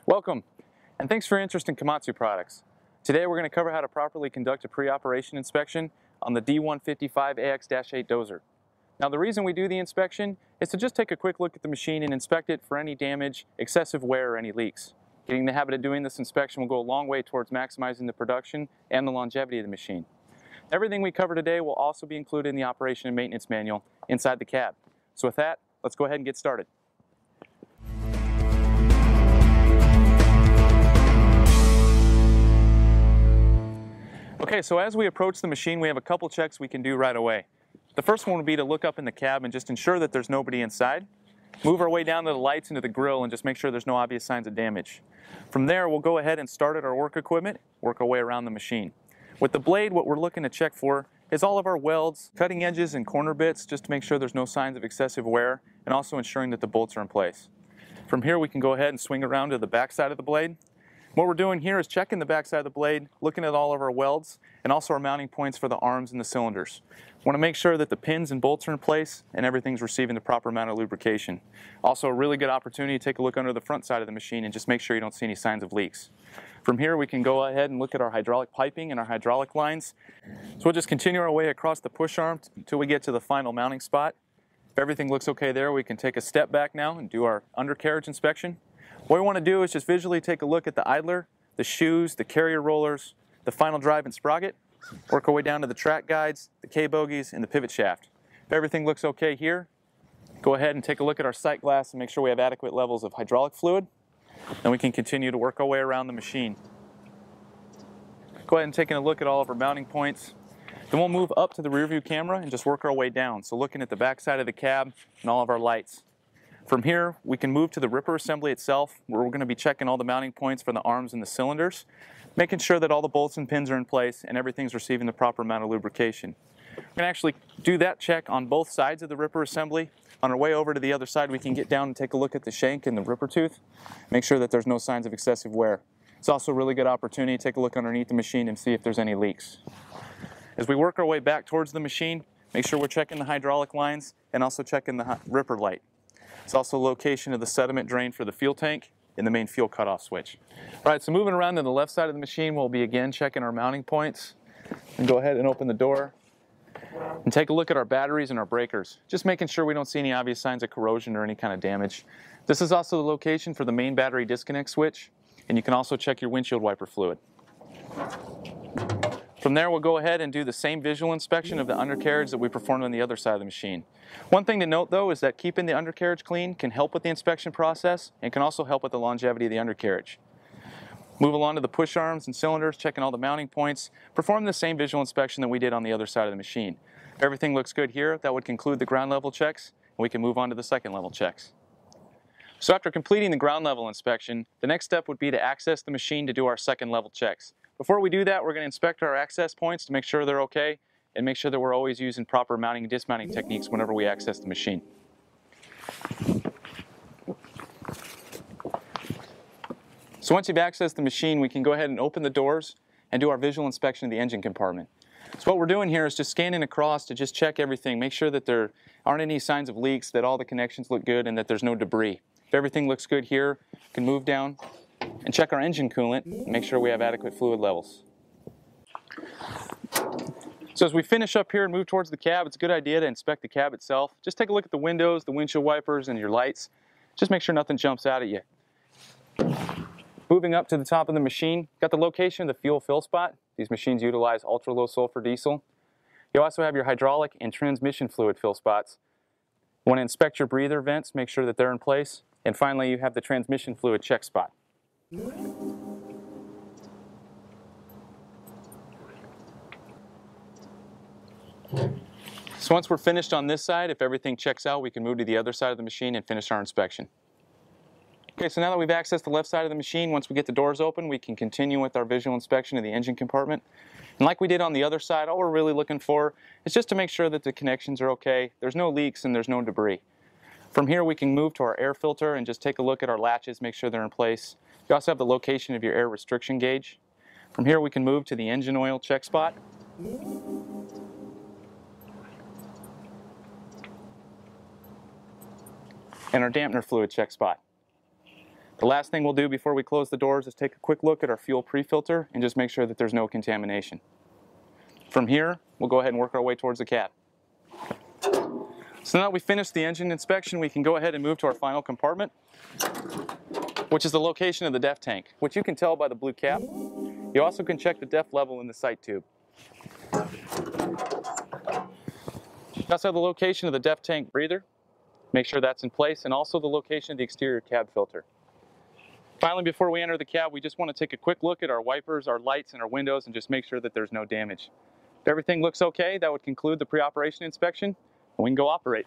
Welcome, and thanks for your interest in Komatsu products. Today we're going to cover how to properly conduct a pre-operation inspection on the D155AX-8 dozer. Now the reason we do the inspection is to just take a quick look at the machine and inspect it for any damage, excessive wear, or any leaks. Getting the habit of doing this inspection will go a long way towards maximizing the production and the longevity of the machine. Everything we cover today will also be included in the operation and maintenance manual inside the cab. So with that, let's go ahead and get started. Okay, so as we approach the machine, we have a couple checks we can do right away. The first one would be to look up in the cab and just ensure that there's nobody inside. Move our way down to the lights into the grill and just make sure there's no obvious signs of damage. From there, we'll go ahead and start at our work equipment, work our way around the machine. With the blade, what we're looking to check for is all of our welds, cutting edges, and corner bits, just to make sure there's no signs of excessive wear, and also ensuring that the bolts are in place. From here, we can go ahead and swing around to the back side of the blade. What we're doing here is checking the back side of the blade, looking at all of our welds, and also our mounting points for the arms and the cylinders. We want to make sure that the pins and bolts are in place and everything's receiving the proper amount of lubrication. Also a really good opportunity to take a look under the front side of the machine and just make sure you don't see any signs of leaks. From here we can go ahead and look at our hydraulic piping and our hydraulic lines. So we'll just continue our way across the push arm until we get to the final mounting spot. If everything looks okay there, we can take a step back now and do our undercarriage inspection. What we want to do is just visually take a look at the idler, the shoes, the carrier rollers, the final drive and sprocket, work our way down to the track guides, the K-bogies, and the pivot shaft. If everything looks okay here, go ahead and take a look at our sight glass and make sure we have adequate levels of hydraulic fluid. Then we can continue to work our way around the machine. Go ahead and take a look at all of our mounting points. Then we'll move up to the rear view camera and just work our way down. So looking at the back side of the cab and all of our lights. From here, we can move to the ripper assembly itself, where we're going to be checking all the mounting points for the arms and the cylinders, making sure that all the bolts and pins are in place and everything's receiving the proper amount of lubrication. We're going to actually do that check on both sides of the ripper assembly. On our way over to the other side, we can get down and take a look at the shank and the ripper tooth, make sure that there's no signs of excessive wear. It's also a really good opportunity to take a look underneath the machine and see if there's any leaks. As we work our way back towards the machine, make sure we're checking the hydraulic lines and also checking the ripper light. It's also location of the sediment drain for the fuel tank and the main fuel cutoff switch. All right, so moving around to the left side of the machine, we'll be again checking our mounting points. And go ahead and open the door and take a look at our batteries and our breakers, just making sure we don't see any obvious signs of corrosion or any kind of damage. This is also the location for the main battery disconnect switch, and you can also check your windshield wiper fluid. From there, we'll go ahead and do the same visual inspection of the undercarriage that we performed on the other side of the machine. One thing to note though is that keeping the undercarriage clean can help with the inspection process and can also help with the longevity of the undercarriage. Move along to the push arms and cylinders, checking all the mounting points. Perform the same visual inspection that we did on the other side of the machine. If everything looks good here, that would conclude the ground level checks, and we can move on to the second level checks. So after completing the ground level inspection, the next step would be to access the machine to do our second level checks. Before we do that, we're going to inspect our access points to make sure they're okay and make sure that we're always using proper mounting and dismounting techniques whenever we access the machine. So once you've accessed the machine, we can go ahead and open the doors and do our visual inspection of the engine compartment. So what we're doing here is just scanning across to just check everything, make sure that there aren't any signs of leaks, that all the connections look good, and that there's no debris. If everything looks good here, we can move down and check our engine coolant and make sure we have adequate fluid levels. So as we finish up here and move towards the cab, it's a good idea to inspect the cab itself. Just take a look at the windows, the windshield wipers, and your lights. Just make sure nothing jumps out at you. Moving up to the top of the machine, got the location of the fuel fill spot. These machines utilize ultra-low sulfur diesel. You also have your hydraulic and transmission fluid fill spots. You want to inspect your breather vents, make sure that they're in place. And finally, you have the transmission fluid check spot. So So once we're finished on this side, if everything checks out, we can move to the other side of the machine and finish our inspection. Okay, so now that we've accessed the left side of the machine, once we get the doors open, we can continue with our visual inspection of the engine compartment. And like we did on the other side, all we're really looking for is just to make sure that the connections are okay, there's no leaks and there's no debris. From here we can move to our air filter and just take a look at our latches, make sure they're in place. You also have the location of your air restriction gauge. From here we can move to the engine oil check spot. And our dampener fluid check spot. The last thing we'll do before we close the doors is take a quick look at our fuel pre-filter and just make sure that there's no contamination. From here, we'll go ahead and work our way towards the cab. So now that we've finished the engine inspection, we can go ahead and move to our final compartment, which is the location of the DEF tank, which you can tell by the blue cap. You also can check the DEF level in the sight tube. You also have the location of the DEF tank breather. Make sure that's in place, and also the location of the exterior cab filter. Finally, before we enter the cab, we just want to take a quick look at our wipers, our lights, and our windows and just make sure that there's no damage. If everything looks okay, that would conclude the pre-operation inspection, and we can go operate.